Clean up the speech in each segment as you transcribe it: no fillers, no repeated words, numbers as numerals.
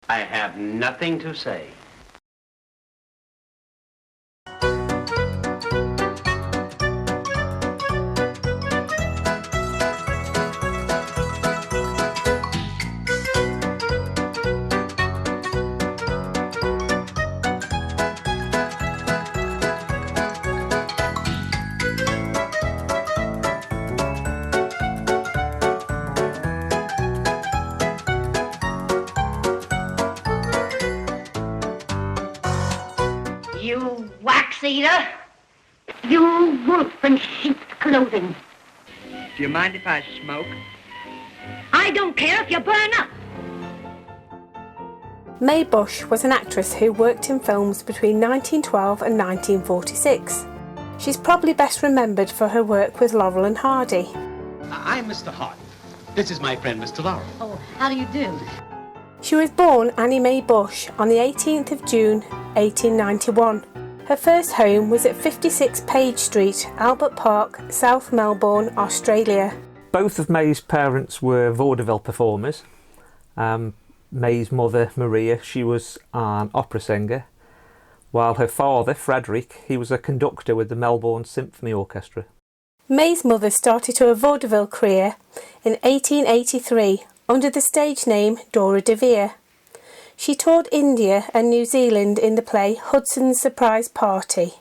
I have nothing to say. You wax-eater! You wolf in sheep's clothing! Do you mind if I smoke? I don't care if you burn up! Mae Busch was an actress who worked in films between 1912 and 1946. She's probably best remembered for her work with Laurel Hardy. I'm Mr. Hardy. This is my friend, Mr. Laurel. Oh, how do you do? She was born Annie Mae Busch on the 18th of June 1891. Her first home was at 56 Page Street, Albert Park, South Melbourne, Australia. Both of Mae's parents were vaudeville performers. Mae's mother, Maria, she was an opera singer, while her father, Frederick, he was a conductor with the Melbourne Symphony Orchestra. Mae's mother started her vaudeville career in 1883 under the stage name Dora de Vere. She toured India and New Zealand in the play Hudson's Surprise Party.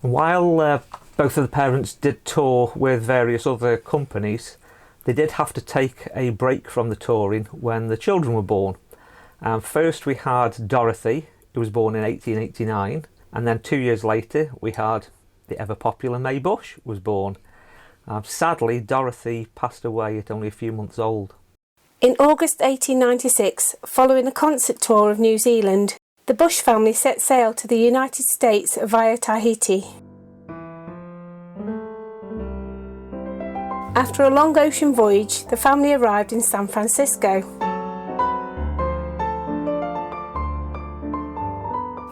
While both of the parents did tour with various other companies, they did have to take a break from the touring when the children were born. First we had Dorothy, who was born in 1889, and then 2 years later we had the ever popular Mae Busch was born. Sadly, Dorothy passed away at only a few months old. In August 1896, following a concert tour of New Zealand, the Busch family set sail to the United States via Tahiti. After a long ocean voyage, the family arrived in San Francisco.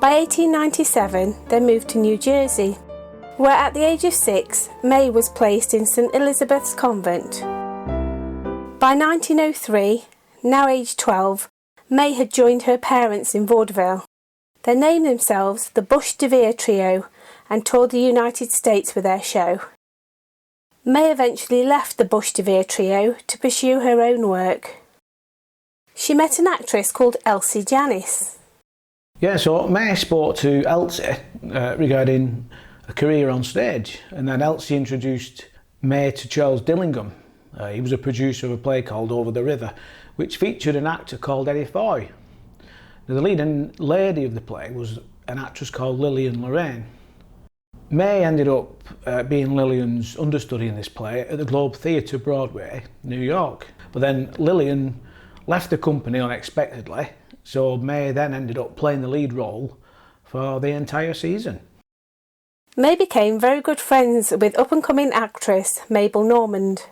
By 1897, they moved to New Jersey, where at the age of 6, Mae was placed in St. Elizabeth's Convent. By 1903, now aged 12, Mae had joined her parents in vaudeville. They named themselves the Busch de Vere Trio and toured the United States with their show. Mae eventually left the Busch de Vere Trio to pursue her own work. She met an actress called Elsie Janis. Yeah, so Mae spoke to Elsie regarding a career on stage, and then Elsie introduced Mae to Charles Dillingham. He was a producer of a play called Over the River, which featured an actor called Eddie Foy. Now, the leading lady of the play was an actress called Lillian Lorraine. Mae ended up being Lillian's understudy in this play at the Globe Theatre, Broadway, New York. But then Lillian left the company unexpectedly, so Mae then ended up playing the lead role for the entire season. Mae became very good friends with up-and-coming actress Mabel Normand.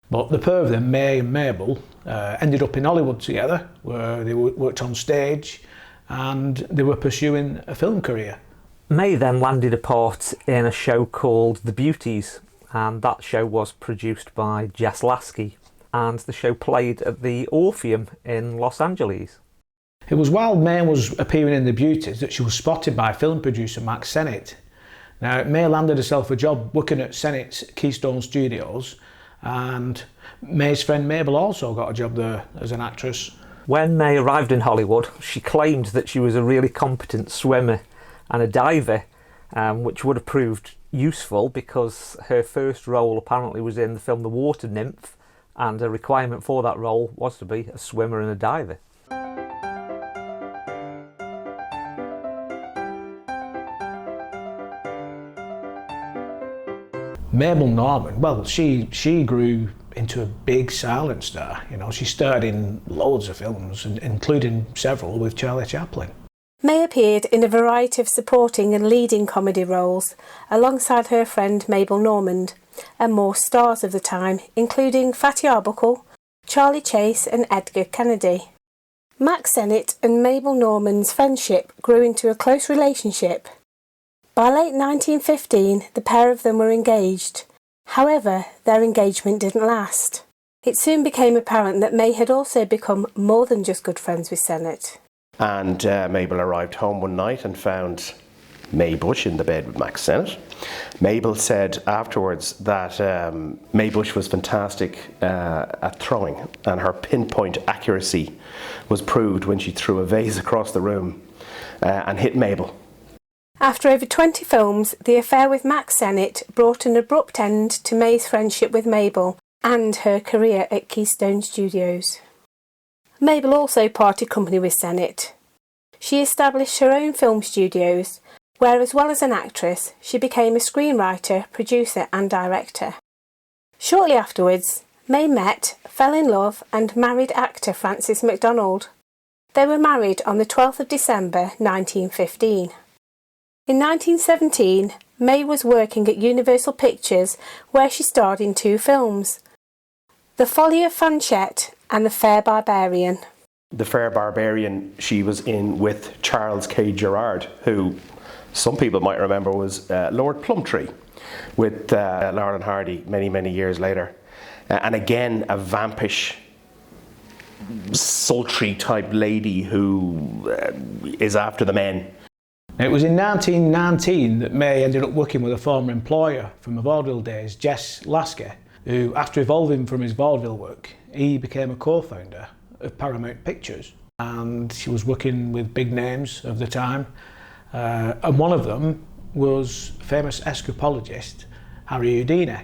But the pair of them, Mae and Mabel, ended up in Hollywood together, where they worked on stage and they were pursuing a film career. Mae then landed a part in a show called The Beauties, and that show was produced by Jess Lasky, and the show played at the Orpheum in Los Angeles. It was while Mae was appearing in The Beauties that she was spotted by film producer Max Sennett. Now, Mae landed herself a job working at Sennett's Keystone Studios, and Mae's friend Mabel also got a job there as an actress. When Mae arrived in Hollywood, she claimed that she was a really competent swimmer and a diver, which would have proved useful because her first role apparently was in the film The Water Nymph, and a requirement for that role was to be a swimmer and a diver. Mabel Normand, well, she grew into a big silent star. You know, she starred in loads of films, including several with Charlie Chaplin. Mae appeared in a variety of supporting and leading comedy roles alongside her friend Mabel Normand and more stars of the time, including Fatty Arbuckle, Charlie Chase and Edgar Kennedy. Max Sennett and Mabel Normand's friendship grew into a close relationship. By late 1915, the pair of them were engaged. However, their engagement didn't last. It soon became apparent that Mae had also become more than just good friends with Sennett. And Mabel arrived home one night and found Mae Busch in the bed with Max Sennett. Mabel said afterwards that Mae Busch was fantastic at throwing, and her pinpoint accuracy was proved when she threw a vase across the room and hit Mabel. After over 20 films, the affair with Max Sennett brought an abrupt end to Mae's friendship with Mabel and her career at Keystone Studios. Mabel also parted company with Sennett. She established her own film studios, where as well as an actress, she became a screenwriter, producer and director. Shortly afterwards, Mae met, fell in love and married actor Francis McDonald. They were married on the 12th of December 1915. In 1917, Mae was working at Universal Pictures, where she starred in 2 films, The Folly of Fanchette and The Fair Barbarian. The Fair Barbarian she was in with Charles K. Gerard, who some people might remember was Lord Plumtree, with Laurel Hardy many years later. And again, a vampish, sultry type lady who is after the men. It was in 1919 that Mae ended up working with a former employer from the vaudeville days, Jess Lasky, who, after evolving from his vaudeville work, he became a co-founder of Paramount Pictures. And she was working with big names of the time. And one of them was famous escapologist Harry Houdini.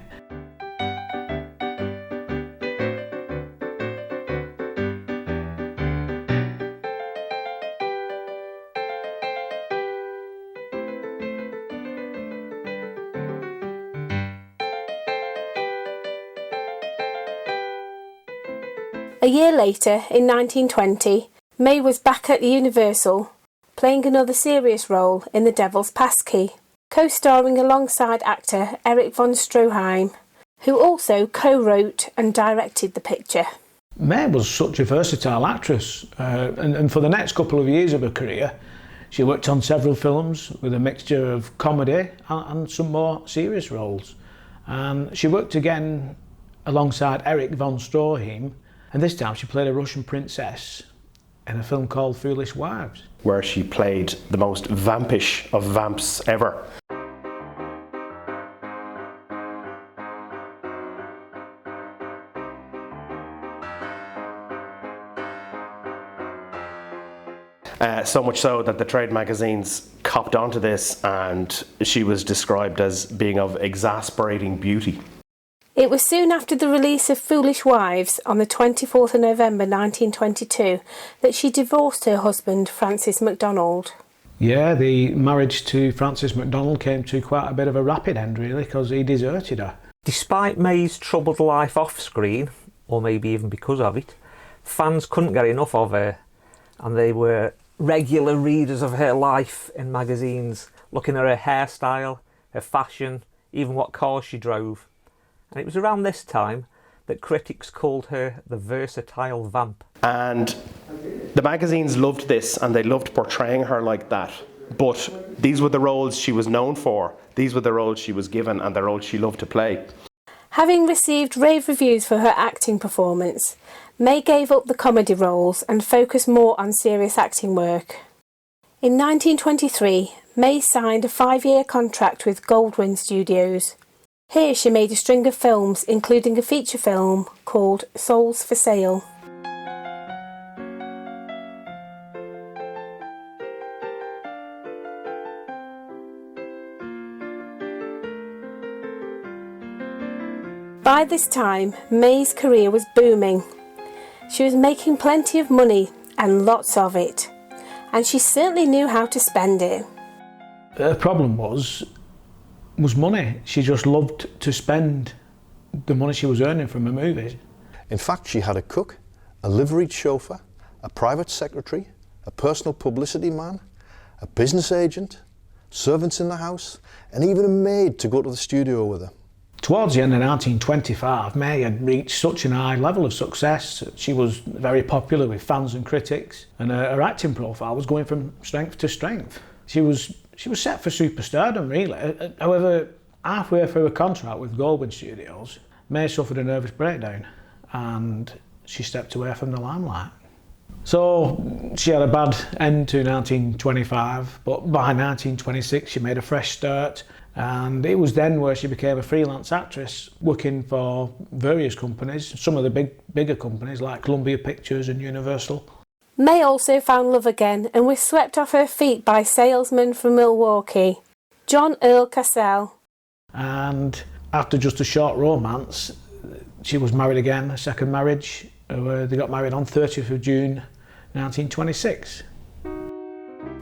A year later, in 1920, Mae was back at Universal, playing another serious role in The Devil's Passkey, co-starring alongside actor Erich von Stroheim, who also co-wrote and directed the picture. Mae was such a versatile actress, and for the next couple of years of her career, she worked on several films with a mixture of comedy and some more serious roles. And she worked again alongside Erich von Stroheim, and this time she played a Russian princess in a film called Foolish Wives, where she played the most vampish of vamps ever. So much so that the trade magazines copped onto this, and she was described as being of exasperating beauty. It was soon after the release of Foolish Wives on the 24th of November 1922 that she divorced her husband Francis McDonald. Yeah, the marriage to Francis McDonald came to quite a bit of a rapid end really, because he deserted her. Despite Mae's troubled life off screen, or maybe even because of it, fans couldn't get enough of her, and they were regular readers of her life in magazines, looking at her hairstyle, her fashion, even what cars she drove. And it was around this time that critics called her the Versatile Vamp. And the magazines loved this, and they loved portraying her like that. But these were the roles she was known for, these were the roles she was given, and the roles she loved to play. Having received rave reviews for her acting performance, Mae gave up the comedy roles and focused more on serious acting work. In 1923, Mae signed a 5-year contract with Goldwyn Studios. Here she made a string of films, including a feature film called Souls for Sale. By this time, Mae's career was booming. She was making plenty of money, and lots of it, and she certainly knew how to spend it. Her problem was money. She just loved to spend the money she was earning from her movies. In fact, she had a cook, a liveried chauffeur, a private secretary, a personal publicity man, a business agent, servants in the house, and even a maid to go to the studio with her. Towards the end of 1925, Mae had reached such a high level of success that she was very popular with fans and critics, and her acting profile was going from strength to strength. She was set for superstardom, really. However, halfway through a contract with Goldwyn Studios, Mae suffered a nervous breakdown and she stepped away from the limelight. So she had a bad end to 1925, but by 1926 she made a fresh start, and it was then where she became a freelance actress, working for various companies, some of the bigger companies like Columbia Pictures and Universal. Mae also found love again and was swept off her feet by salesman from Milwaukee, John Earl Cassell. And after just a short romance, she was married again, a second marriage. They got married on 30th of June 1926.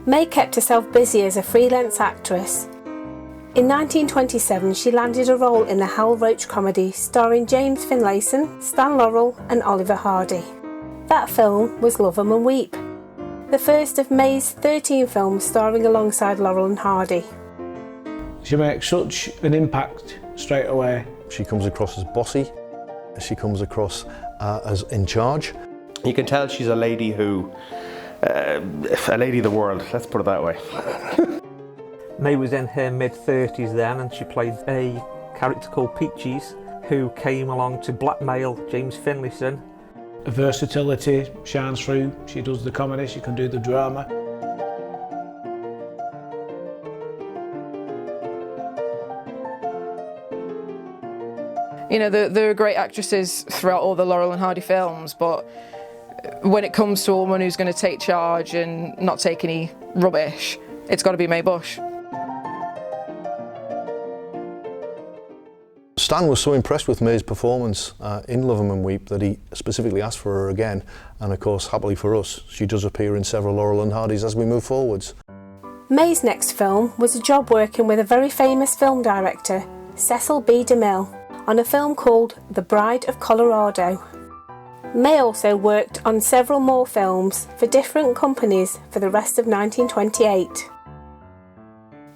Mae kept herself busy as a freelance actress. In 1927 she landed a role in the Hal Roach comedy starring James Finlayson, Stan Laurel and Oliver Hardy. That film was Love 'Em and Weep, the first of Mae's 13 films starring alongside Laurel and Hardy. She makes such an impact straight away. She comes across as bossy, she comes across as in charge. You can tell she's a lady who, a lady of the world, let's put it that way. Mae was in her mid-30s then, and she played a character called Peaches who came along to blackmail James Finlayson. Her versatility shines through. She does the comedy, she can do the drama. You know, there are great actresses throughout all the Laurel and Hardy films, but when it comes to a woman who's going to take charge and not take any rubbish, it's got to be Mae Busch. Stan was so impressed with Mae's performance in Love 'Em and Weep that he specifically asked for her again, and of course, happily for us, she does appear in several Laurel and Hardys as we move forwards. Mae's next film was a job working with a very famous film director, Cecil B. DeMille, on a film called The Bride of Colorado. Mae also worked on several more films for different companies for the rest of 1928.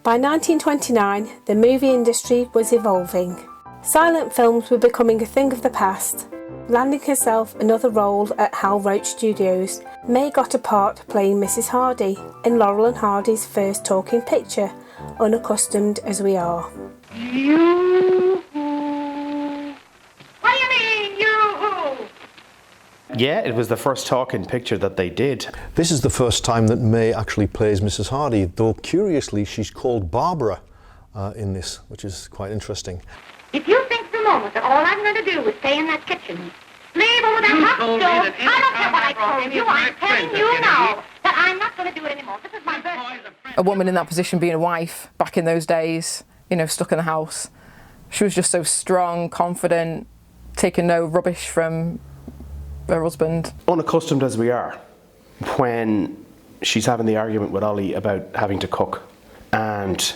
By 1929, the movie industry was evolving. Silent films were becoming a thing of the past. Landing herself another role at Hal Roach Studios, Mae got a part playing Mrs. Hardy in Laurel and Hardy's first talking picture, Unaccustomed as We Are. What do you mean, you-hoo? Yeah, it was the first talking picture that they did. This is the first time that Mae actually plays Mrs. Hardy, though curiously she's called Barbara in this, which is quite interesting. If you think for a moment that all I'm going to do is stay in that kitchen, leave over that hot stove, I don't care what I told you, I'm telling you now that I'm not going to do it anymore. This is my birthday. A woman in that position being a wife back in those days, you know, stuck in the house, she was just so strong, confident, taking no rubbish from her husband. Unaccustomed as we are, when she's having the argument with Ollie about having to cook, and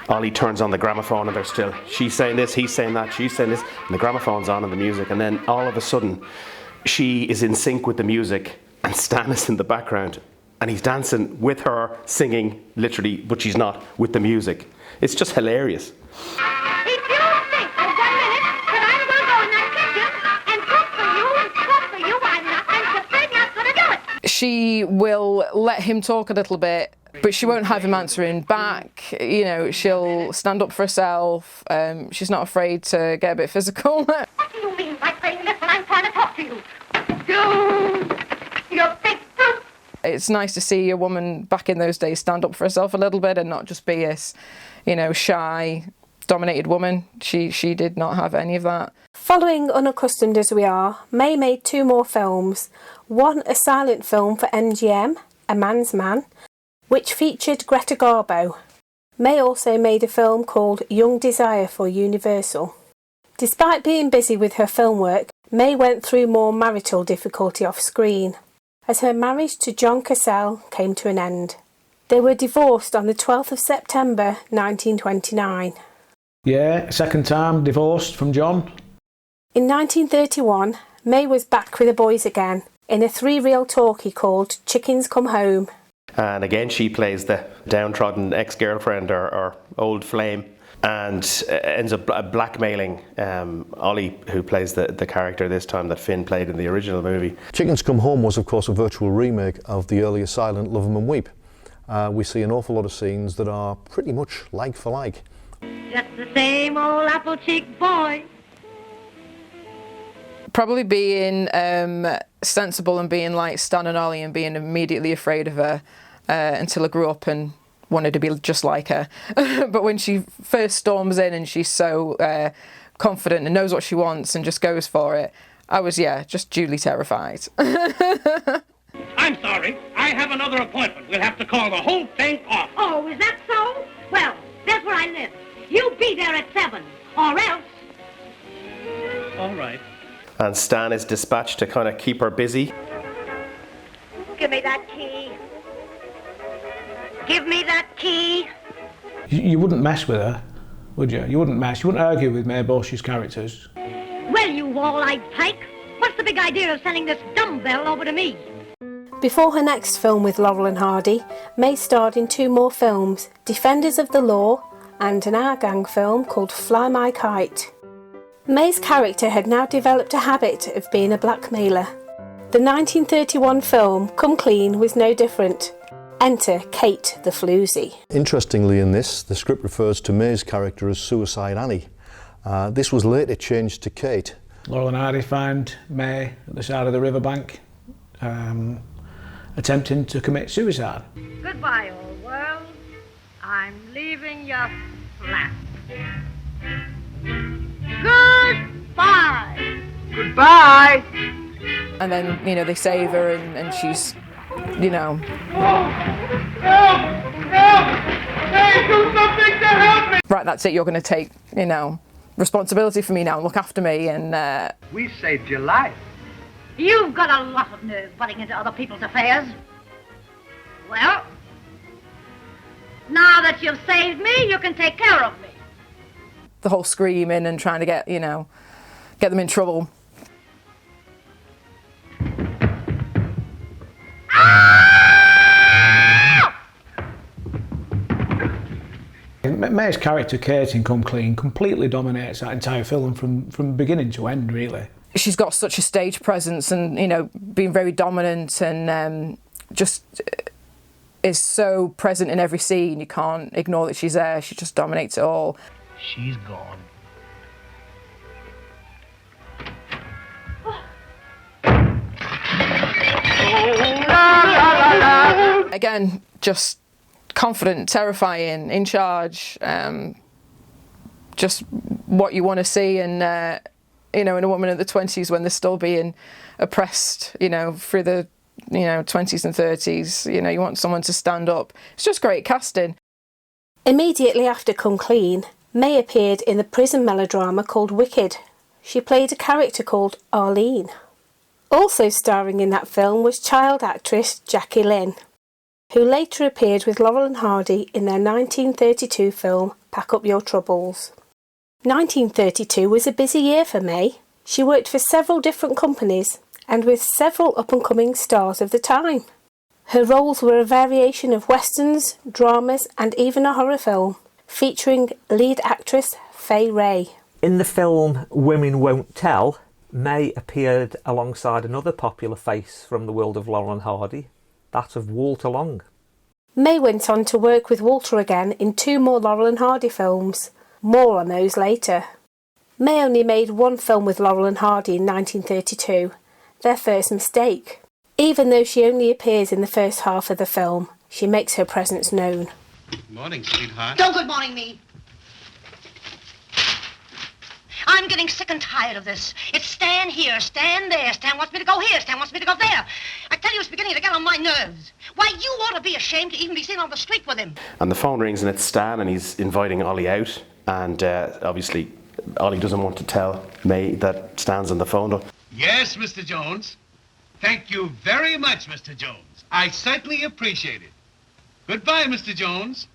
Ollie turns on the gramophone and they're still, she's saying this, he's saying that, she's saying this, and the gramophone's on and the music, and then all of a sudden she is in sync with the music and Stan is in the background and he's dancing with her, singing literally, but she's not, with the music. It's just hilarious. If you think for 1 minute that I'm going to go in that kitchen and cook for you, I'm afraid not going to do it. She will let him talk a little bit, but she won't have him answering back. You know, she'll stand up for herself. She's not afraid to get a bit physical. What do you mean by saying this when I'm trying to talk to you? You big brute! It's nice to see a woman back in those days stand up for herself a little bit and not just be this, you know, shy, dominated woman. She did not have any of that. Following Unaccustomed as We Are, Mae made 2 more films. One a silent film for MGM, A Man's Man, which featured Greta Garbo. Mae also made a film called Young Desire for Universal. Despite being busy with her film work, Mae went through more marital difficulty off screen, as her marriage to John Cassell came to an end. They were divorced on the 12th of September 1929. Yeah, second time divorced from John. In 1931, Mae was back with the boys again in a 3-reel talkie called Chickens Come Home. And again, she plays the downtrodden ex-girlfriend or old flame, and ends up blackmailing Ollie, who plays the character this time that Finn played in the original movie. Chickens Come Home was of course a virtual remake of the earlier silent Love 'Em and Weep. We see an awful lot of scenes that are pretty much like for like. Just the same old apple-cheeked boy. Probably being sensible and being like Stan and Ollie and being immediately afraid of her until I grew up and wanted to be just like her. But when she first storms in and she's so confident and knows what she wants and just goes for it, I was, just duly terrified. I'm sorry. I have another appointment. We'll have to call the whole thing off. Oh, is that so? Well, that's where I live. You be there at 7, or else. All right. And Stan is dispatched to kind of keep her busy. Give me that key. Give me that key. You wouldn't mess with her, would you? You wouldn't mess. You wouldn't argue with Mae Busch's characters. Well, you wall-eyed tyke. What's the big idea of sending this dumbbell over to me? Before her next film with Laurel and Hardy, Mae starred in 2 more films, Defenders of the Law and an Our Gang film called Fly My Kite. Mae's character had now developed a habit of being a blackmailer. The 1931 film Come Clean was no different. Enter Kate the Floozy. Interestingly in this, the script refers to Mae's character as Suicide Annie. This was later changed to Kate. Laurel and Hardy find Mae at the side of the riverbank, attempting to commit suicide. Goodbye, old world. I'm leaving you flat. Goodbye. Goodbye. And then, they save her and she's, Help! Hey, do something to help me! right, that's it, you're going to take, responsibility for me now and look after me. And We saved your life. You've got a lot of nerve butting into other people's affairs. Well, now that you've saved me, you can take care of me. the whole screaming and trying to get them in trouble. Mae's character, Kate, in Come Clean, completely dominates that entire film from beginning to end, really. She's got such a stage presence and, being very dominant and just is so present in every scene. You can't ignore that she's there. She just dominates it all. She's gone. Again, just confident, terrifying, in charge, just what you want to see, and in a woman in the 20s when they're still being oppressed, through the 20s and 30s, you want someone to stand up. It's just great casting. Immediately after Come Clean, Mae appeared in the prison melodrama called Wicked. She played a character called Arlene. Also starring in that film was child actress Jackie Lynn, who later appeared with Laurel and Hardy in their 1932 film Pack Up Your Troubles. 1932 was a busy year for Mae. She worked for several different companies and with several up-and-coming stars of the time. Her roles were a variation of westerns, dramas and even a horror film, featuring lead actress Fay Wray. In the film Women Won't Tell, Mae appeared alongside another popular face from the world of Laurel and Hardy, that of Walter Long. Mae went on to work with Walter again in 2 more Laurel and Hardy films. More on those later. Mae only made 1 film with Laurel and Hardy in 1932, Their First Mistake. Even though she only appears in the first half of the film, she makes her presence known. Good morning, sweetheart. Don't good morning me. I'm getting sick and tired of this. It's Stan here, Stan there. Stan wants me to go here, Stan wants me to go there. I tell you, it's beginning to get on my nerves. Why, you ought to be ashamed to even be seen on the street with him. And the phone rings and it's Stan and he's inviting Ollie out. And obviously, Ollie doesn't want to tell Mae that Stan's on the phone. Yes, Mr. Jones. Thank you very much, Mr. Jones. I certainly appreciate it. Goodbye, Mr. Jones.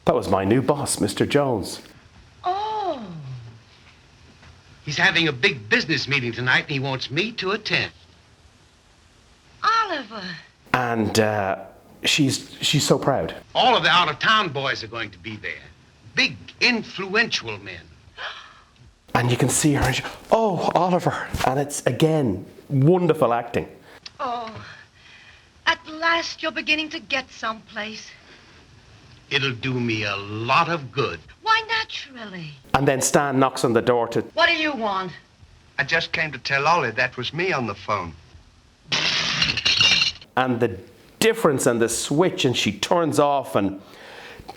That was my new boss, Mr. Jones. Oh. He's having a big business meeting tonight, and he wants me to attend. Oliver. And she's so proud. All of the out-of-town boys are going to be there. Big, influential men. And you can see her, and oh, Oliver. And it's, again, wonderful acting. Oh. At last you're beginning to get someplace. It'll do me a lot of good. Why, naturally. And then Stan knocks on the door to... What do you want? I just came to tell Ollie that was me on the phone. And the difference and the switch, and she turns off and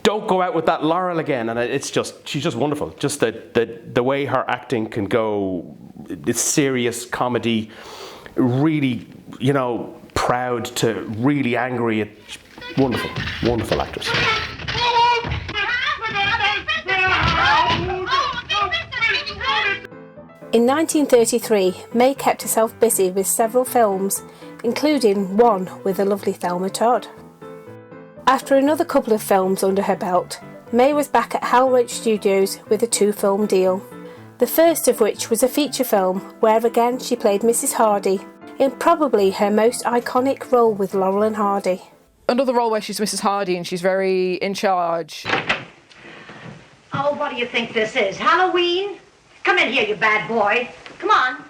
don't go out with that Laurel again. And she's just wonderful. Just the way her acting can go, it's serious comedy, really, you know, proud to really angry. Wonderful, wonderful actress. In 1933, Mae kept herself busy with several films, including one with the lovely Thelma Todd. After another couple of films under her belt, Mae was back at Hal Roach Studios with a 2-film deal. The first of which was a feature film where again she played Mrs. Hardy, in probably her most iconic role with Laurel Hardy. Another role where she's Mrs. Hardy and she's very in charge. Oh, what do you think this is? Halloween? Come in here, you bad boy. Come on.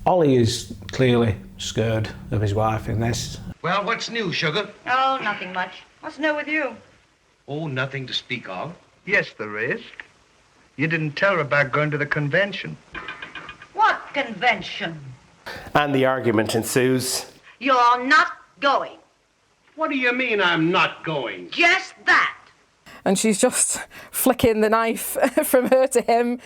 Ollie is clearly scared of his wife in this. Well, what's new, sugar? Oh, nothing much. What's new with you? Oh, nothing to speak of. Yes, there is. You didn't tell her about going to the convention. What convention? And the argument ensues. You're not going. What do you mean I'm not going? Just that. And she's just flicking the knife from her to him.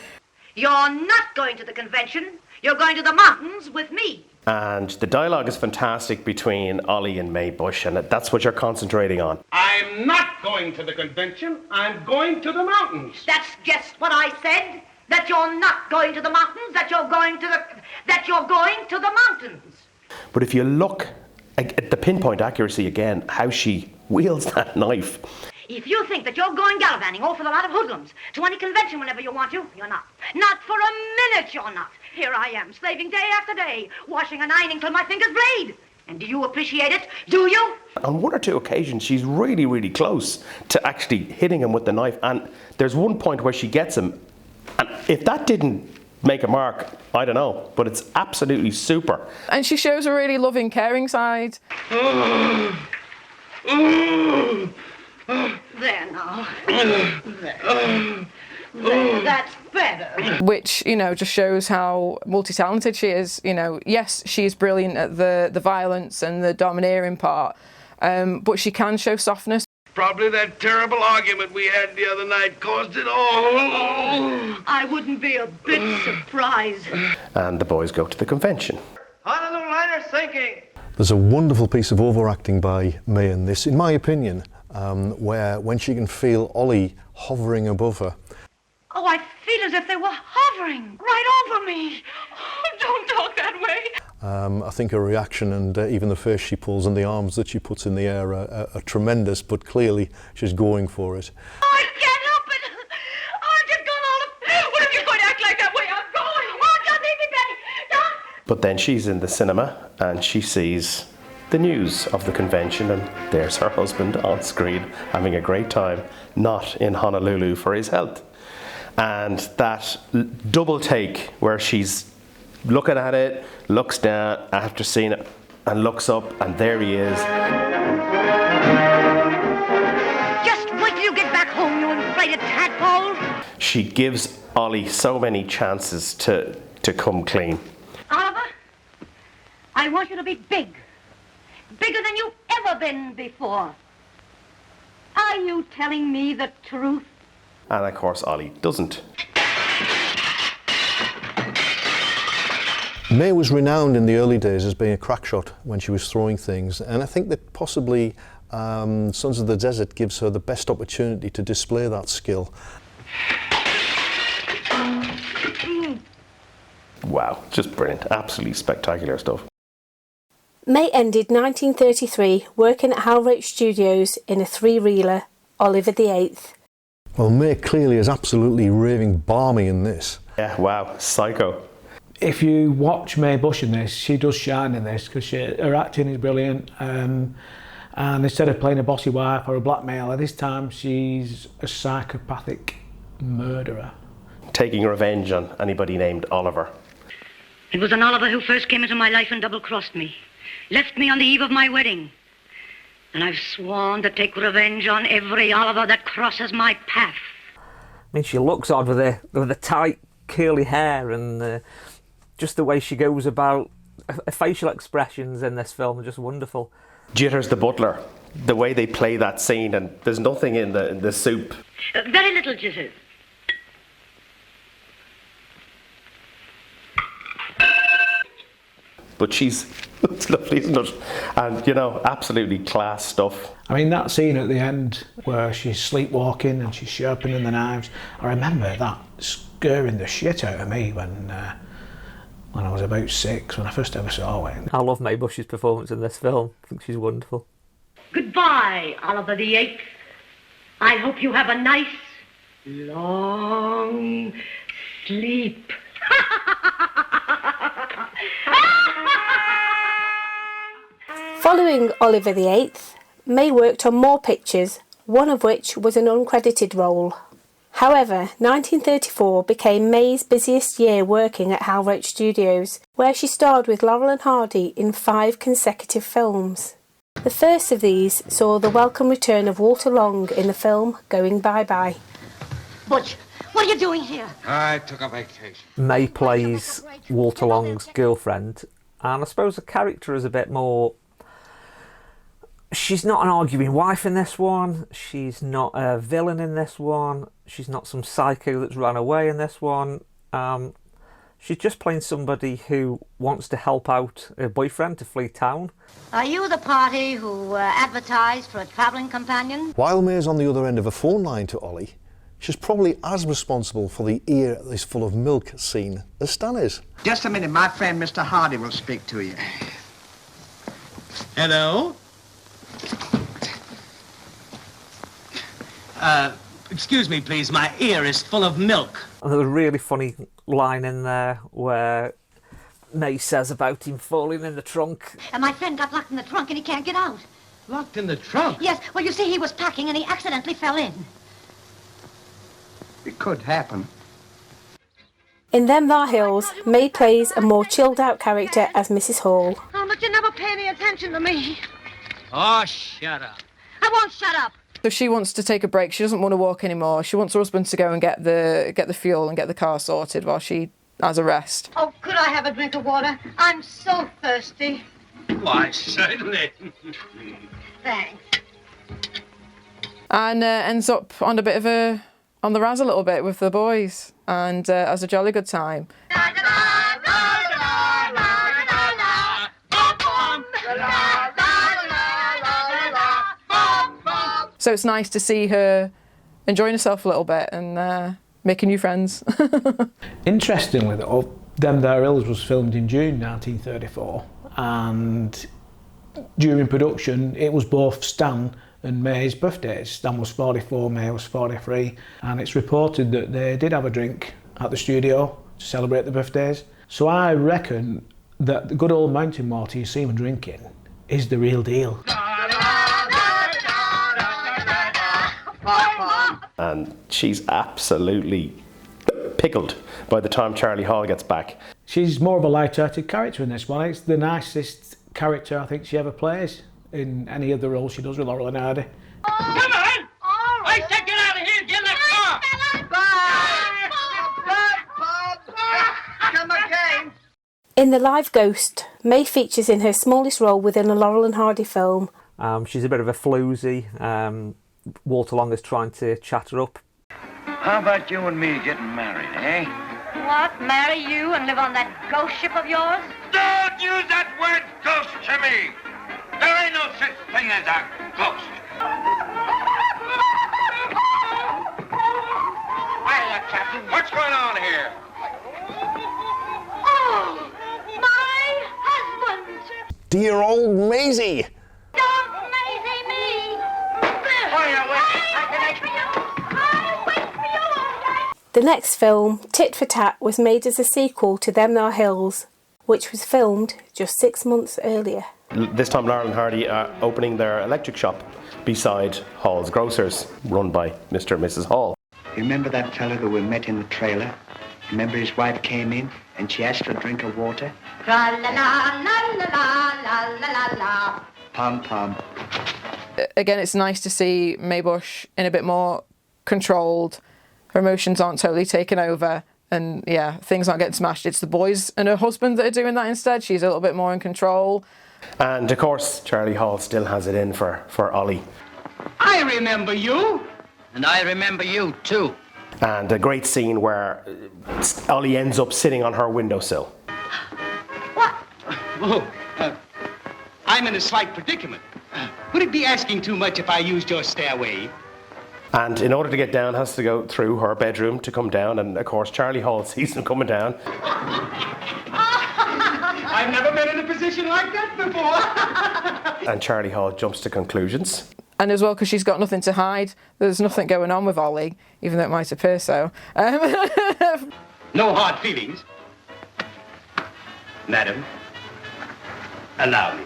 You're not going to the convention. You're going to the mountains with me. And the dialogue is fantastic between Ollie and Mae Busch, and that's what you're concentrating on. I'm not going to the convention. I'm going to the mountains. That's just what I said. That you're not going to the mountains. That you're going to the mountains. But if you look at the pinpoint accuracy again, how she wields that knife. If you think that you're going gallivanting off with a lot of hoodlums to any convention whenever you want to, you're not. Not for a minute you're not. Here I am, slaving day after day, washing and ironing till my fingers bleed. And do you appreciate it? Do you? On one or two occasions, she's really, really close to actually hitting him with the knife. And there's one point where she gets him. And if that didn't make a mark, I don't know. But it's absolutely super. And she shows a really loving, caring side. There now. There, that's better. Which, you know, just shows how multi-talented she is. You know, yes, she is brilliant at the violence and the domineering part, but she can show softness. Probably that terrible argument we had the other night caused it all. I wouldn't be a bit surprised. And the boys go to the convention. Honolulu liner sinking. There's a wonderful piece of overacting by Mae in this, in my opinion, where when she can feel Ollie hovering above her. Oh, I feel as if they were hovering right over me. Oh, don't talk that way. I think her reaction and even the face she pulls and the arms that she puts in the air are tremendous, but clearly she's going for it. I can't help it. Oh, I've just gone all of... Well, if you're going to act like that way, I'm going. Oh, don't leave me, Betty. Don't. But then she's in the cinema and she sees the news of the convention, and there's her husband on screen having a great time, not in Honolulu for his health. And that double take where she's looking at it, looks down after seeing it, and looks up, and there he is. Just wait till you get back home, you inflated tadpole. She gives Ollie so many chances to come clean. Oliver, I want you to be big. Bigger than you've ever been before. Are you telling me the truth? And of course Ollie doesn't. Mae was renowned in the early days as being a crack shot when she was throwing things, and I think that possibly Sons of the Desert gives her the best opportunity to display that skill. Wow, just brilliant, absolutely spectacular stuff. Mae ended 1933 working at Hal Roach Studios in a 3-reeler, Oliver VIII. Well, Mae clearly is absolutely raving balmy in this. Yeah, wow, psycho. If you watch Mae Busch in this, she does shine in this because her acting is brilliant. And instead of playing a bossy wife or a blackmailer, this time she's a psychopathic murderer. Taking revenge on anybody named Oliver. It was an Oliver who first came into my life and double-crossed me. Left me on the eve of my wedding. And I've sworn to take revenge on every Oliver that crosses my path. I mean, she looks odd with the tight, curly hair and just the way she goes about, facial expressions in this film are just wonderful. Jitters the butler, the way they play that scene, and there's nothing in the soup. Very little jitters. But it's lovely, isn't it? And, you know, absolutely class stuff. I mean, that scene at the end where she's sleepwalking and she's sharpening the knives, I remember that scaring the shit out of me when I was about 6, when I first ever saw it. I love Mae Busch's performance in this film. I think she's wonderful. Goodbye, Oliver VIII. I hope you have a nice, long sleep. Following Oliver VIII, Mae worked on more pictures, one of which was an uncredited role. However, 1934 became Mae's busiest year working at Hal Roach Studios, where she starred with Laurel Hardy in 5 consecutive films. The first of these saw the welcome return of Walter Long in the film Going Bye-Bye. Butch, what are you doing here? I took a vacation. Mae plays Walter Long's girlfriend, and I suppose the character is a bit more... She's not an arguing wife in this one, she's not a villain in this one, she's not some psycho that's run away in this one. She's just playing somebody who wants to help out her boyfriend to flee town. Are you the party who advertised for a travelling companion? While Mae's on the other end of a phone line to Ollie, she's probably as responsible for the ear is full of milk scene as Stan is. Just a minute, my friend Mr. Hardy will speak to you. Hello? Excuse me, please. My ear is full of milk. And there's a really funny line in there where Mae says about him falling in the trunk. And my friend got locked in the trunk and he can't get out. Locked in the trunk? Yes, well, you see, he was packing and he accidentally fell in. It could happen. In Them Thar Hills, Mae plays a more chilled-out character as Mrs. Hall. Oh, but you never pay any attention to me. Oh, shut up. I won't shut up. So she wants to take a break. She doesn't want to walk anymore. She wants her husband to go and get the fuel and get the car sorted while she has a rest. Oh, could I have a drink of water? I'm so thirsty. Why, certainly. Thanks. And ends up on the razz a little bit with the boys and has a jolly good time. So it's nice to see her enjoying herself a little bit and making new friends. Interestingly though, Them Thar Hills was filmed in June 1934, and during production it was both Stan and Mae's birthdays. Stan was 44, Mae was 43, and it's reported that they did have a drink at the studio to celebrate the birthdays. So I reckon that the good old mountain water you see them drinking is the real deal. And she's absolutely pickled by the time Charlie Hall gets back. She's more of a light-hearted character in this one. It's the nicest character I think she ever plays in any of the roles she does with Laurel Hardy. Come on! I said get out of here and get in that car! Come again. In The Live Ghost, Mae features in her smallest role within a Laurel Hardy film. She's a bit of a floozy. Walter Long is trying to chat her up. How about you and me getting married, eh? What, marry you and live on that ghost ship of yours? Don't use that word ghost to me! There ain't no such thing as a ghost. Hiya, Captain. What's going on here? Oh, my husband! Dear old Maisie! Don't Maisie me! I'll wait for you, okay? The next film, Tit for Tat, was made as a sequel to Them Thar Hills, which was filmed just 6 months earlier. This time Laurel and Hardy are opening their electric shop beside Hall's Grocers, run by Mr. and Mrs. Hall. Remember that fellow who we met in the trailer? Remember his wife came in and she asked for a drink of water? Tra-la-la-la-la-la-la-la-la. Pom pom. Again, it's nice to see Mae Busch in a bit more controlled. Her emotions aren't totally taken over, and yeah, things aren't getting smashed. It's the boys and her husband that are doing that instead. She's a little bit more in control. And of course, Charlie Hall still has it in for Ollie. I remember you. And I remember you, too. And a great scene where Ollie ends up sitting on her windowsill. What? Oh, I'm in a slight predicament. Would it be asking too much if I used your stairway? And in order to get down, has to go through her bedroom to come down. And of course, Charlie Hall sees him coming down. I've never been in a position like that before. And Charlie Hall jumps to conclusions. And as well, because she's got nothing to hide, there's nothing going on with Ollie, even though it might appear so. No hard feelings. Madam, allow me.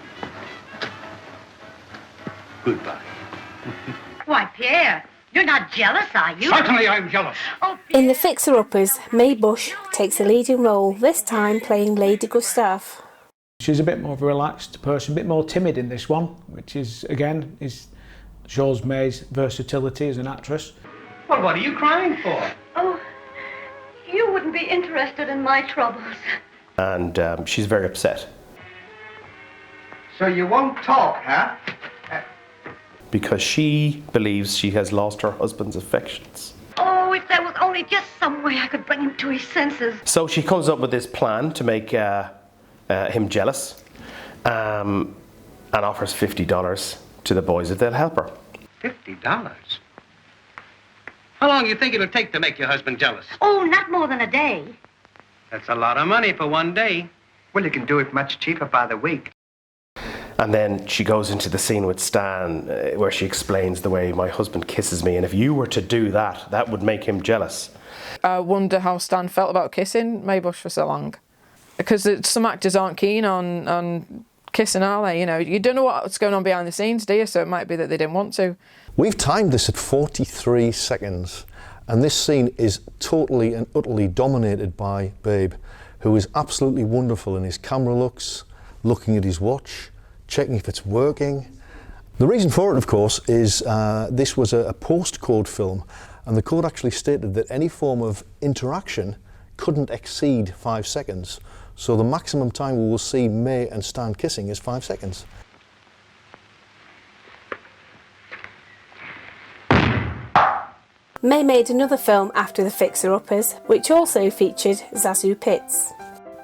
Goodbye. Why, Pierre, you're not jealous, are you? Certainly I'm jealous. Oh, In The Fixer-Uppers, Mae Busch takes a leading role, this time playing Lady Gustav. She's a bit more of a relaxed person, a bit more timid in this one, which is, again, shows Mae's versatility as an actress. Well, what are you crying for? Oh, you wouldn't be interested in my troubles. And she's very upset. So you won't talk, huh? Because she believes she has lost her husband's affections. Oh, if there was only just some way I could bring him to his senses. So she comes up with this plan to make him jealous, and offers $50 to the boys if they'll help her. $50? How long do you think it'll take to make your husband jealous? Oh, not more than a day. That's a lot of money for one day. Well, you can do it much cheaper by the week. And then she goes into the scene with Stan where she explains the way my husband kisses me, and if you were to do that, that would make him jealous. I wonder how Stan felt about kissing Mae Busch for so long. Because some actors aren't keen on kissing, are they? You know, you don't know what's going on behind the scenes, do you? So it might be that they didn't want to. We've timed this at 43 seconds, and this scene is totally and utterly dominated by Babe, who is absolutely wonderful in his camera looks, looking at his watch, checking if it's working. The reason for it, of course, is this was a post-code film, and the code actually stated that any form of interaction couldn't exceed 5 seconds. So the maximum time we will see Mae and Stan kissing is 5 seconds. Mae made another film after The Fixer-Uppers, which also featured Zazu Pitts.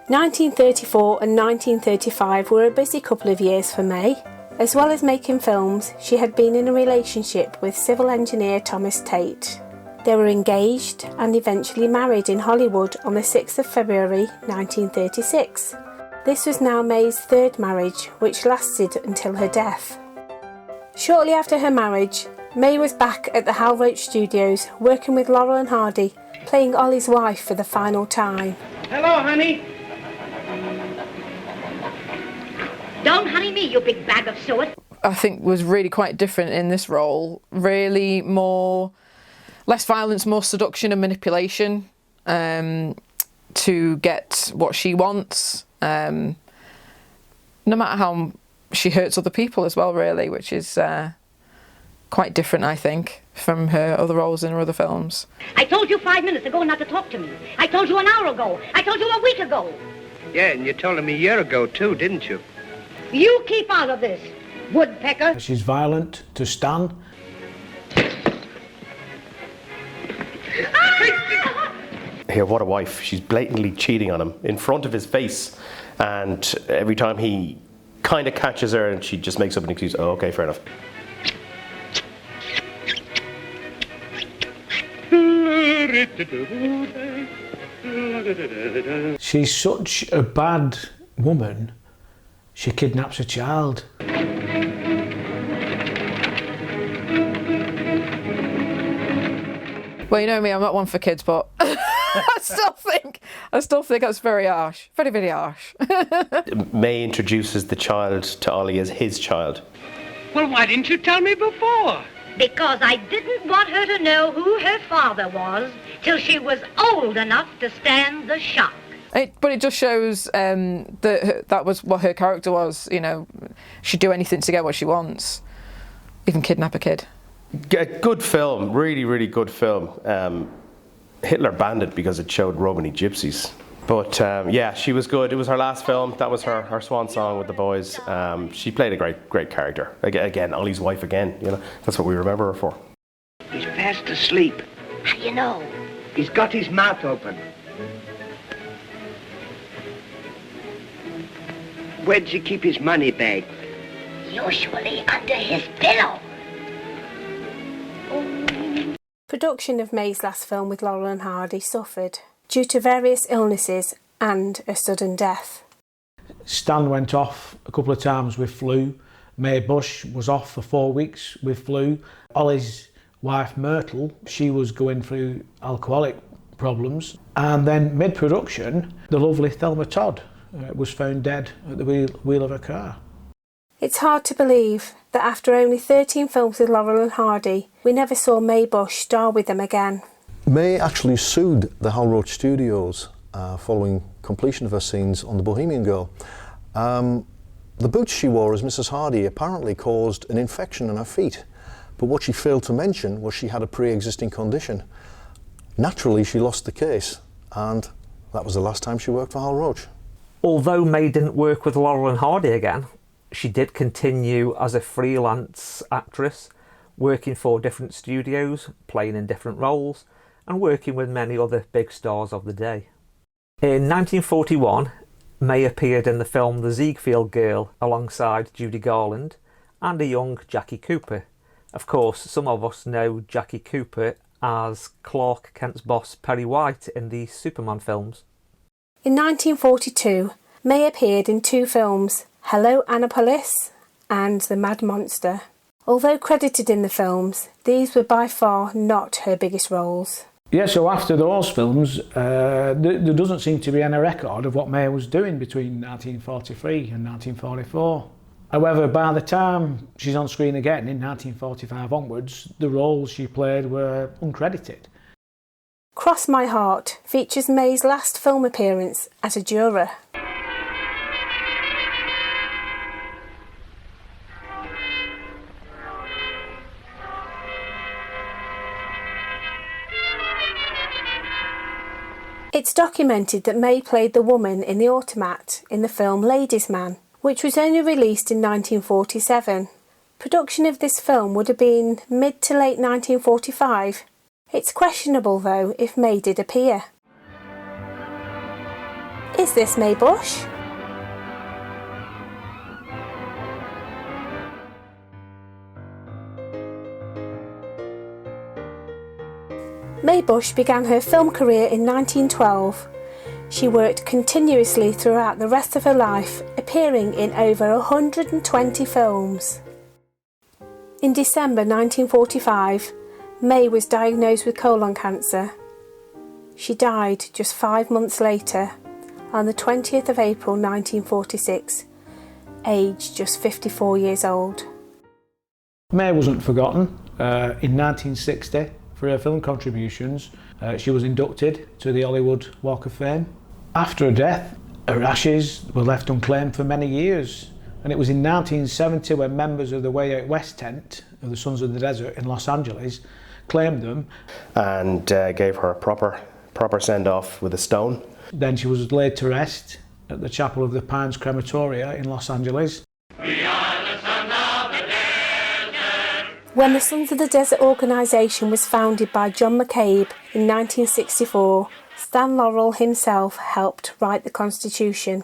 1934 and 1935 were a busy couple of years for Mae. As well as making films, she had been in a relationship with civil engineer Thomas Tate. They were engaged and eventually married in Hollywood on the 6th of February 1936. This was now Mae's third marriage, which lasted until her death. Shortly after her marriage, Mae was back at the Hal Roach Studios working with Laurel Hardy, playing Ollie's wife for the final time. Hello, honey. Don't honey me, you big bag of suet. I think was really quite different in this role. Really less violence, more seduction and manipulation to get what she wants. No matter how she hurts other people as well, really, which is quite different, I think, from her other roles in her other films. I told you 5 minutes ago not to talk to me. I told you an hour ago. I told you a week ago. Yeah, and you told him a year ago, too, didn't you? You keep out of this, woodpecker. She's violent to Stan. Here, what a wife. She's blatantly cheating on him in front of his face. And every time he kind of catches her and she just makes up an excuse, oh, okay, fair enough. She's such a bad woman, she kidnaps a child. Well, you know me, I'm not one for kids, but I still think that's very harsh. Very, very harsh. Mae introduces the child to Ollie as his child. Well, why didn't you tell me before? Because I didn't want her to know who her father was till she was old enough to stand the shock. But it just shows that was what her character was. You know, she'd do anything to get what she wants, even kidnap a kid. Good film, really, really good film. Hitler banned it because it showed Romany gypsies. But yeah, she was good. It was her last film. That was her swan song with the boys. She played a great character. Again, Ollie's wife again. You know, that's what we remember her for. He's fast asleep. How you know? He's got his mouth open. Where'd you keep his money bag? Usually under his pillow. Production of Mae's last film with Laurel Hardy suffered due to various illnesses and a sudden death. Stan went off a couple of times with flu. Mae Busch was off for 4 weeks with flu. Ollie's wife Myrtle, she was going through alcoholic problems. And then mid-production, the lovely Thelma Todd was found dead at the wheel of a car. It's hard to believe that after only 13 films with Laurel and Hardy, we never saw Mae Busch star with them again. Mae actually sued the Hal Roach Studios following completion of her scenes on The Bohemian Girl. The boots she wore as Mrs. Hardy apparently caused an infection in her feet, but what she failed to mention was she had a pre-existing condition. Naturally, she lost the case, and that was the last time she worked for Hal Roach. Although Mae didn't work with Laurel and Hardy again, she did continue as a freelance actress, working for different studios, playing in different roles, and working with many other big stars of the day. In 1941, Mae appeared in the film The Ziegfeld Girl alongside Judy Garland and a young Jackie Cooper. Of course, some of us know Jackie Cooper as Clark Kent's boss Perry White in the Superman films. In 1942, Mae appeared in 2 films, Hello Annapolis and The Mad Monster. Although credited in the films, these were by far not her biggest roles. Yeah, so after those films, there doesn't seem to be any record of what Mae was doing between 1943 and 1944. However, by the time she's on screen again in 1945 onwards, the roles she played were uncredited. Cross My Heart features Mae's last film appearance as a juror. It's documented that Mae played the woman in the automat in the film Ladies' Man, which was only released in 1947. Production of this film would have been mid to late 1945. It's questionable though if Mae did appear. Is this Mae Busch? Mae Busch began her film career in 1912. She worked continuously throughout the rest of her life, appearing in over 120 films. In December 1945, Mae was diagnosed with colon cancer. She died just 5 months later, on the 20th of April 1946, aged just 54 years old. Mae wasn't forgotten. In 1960, for her film contributions, she was inducted to the Hollywood Walk of Fame. After her death, her ashes were left unclaimed for many years, and it was in 1970 when members of the Way Out West tent of the Sons of the Desert in Los Angeles claimed them and gave her a proper send-off with a stone. Then she was laid to rest at the Chapel of the Pines Crematoria in Los Angeles. When the Sons of the Desert organisation was founded by John McCabe in 1964, Stan Laurel himself helped write the Constitution.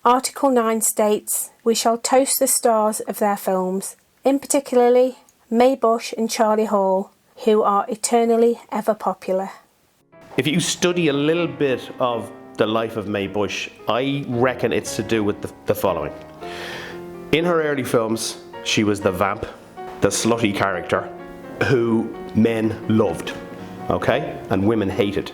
Article 9 states, "We shall toast the stars of their films, in particularly Mae Busch and Charlie Hall, who are eternally ever popular." If you study a little bit of the life of Mae Busch, I reckon it's to do with the following. In her early films, she was the vamp, the slutty character who men loved, okay, and women hated.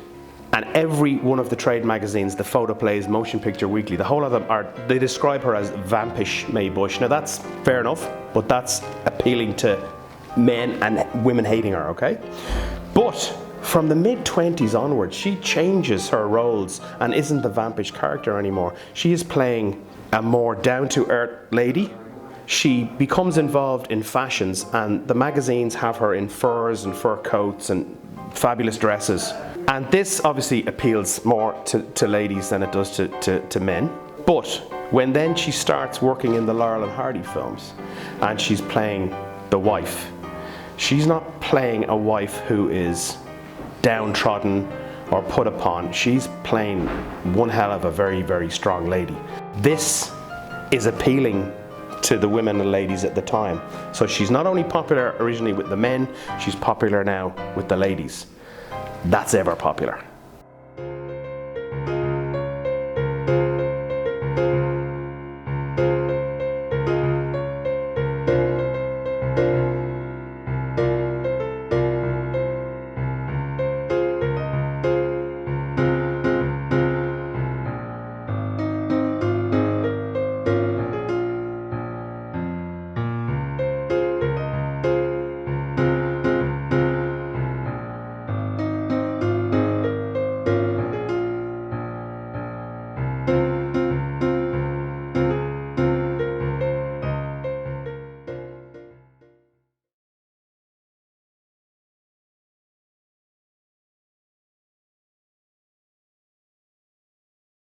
And every one of the trade magazines, the Photoplays, Motion Picture Weekly, the whole of them they describe her as vampish Mae Busch. Now that's fair enough, but that's appealing to men and women hating her, okay? But from the mid-20s onwards, she changes her roles and isn't the vampish character anymore. She is playing a more down-to-earth lady. She becomes involved in fashions, and the magazines have her in furs and fur coats and fabulous dresses. And this obviously appeals more to ladies than it does to men. But when then she starts working in the Laurel and Hardy films and she's playing the wife, she's not playing a wife who is downtrodden or put upon. She's playing one hell of a very, very strong lady. This is appealing to the women and ladies at the time. So she's not only popular originally with the men, she's popular now with the ladies. That's ever popular.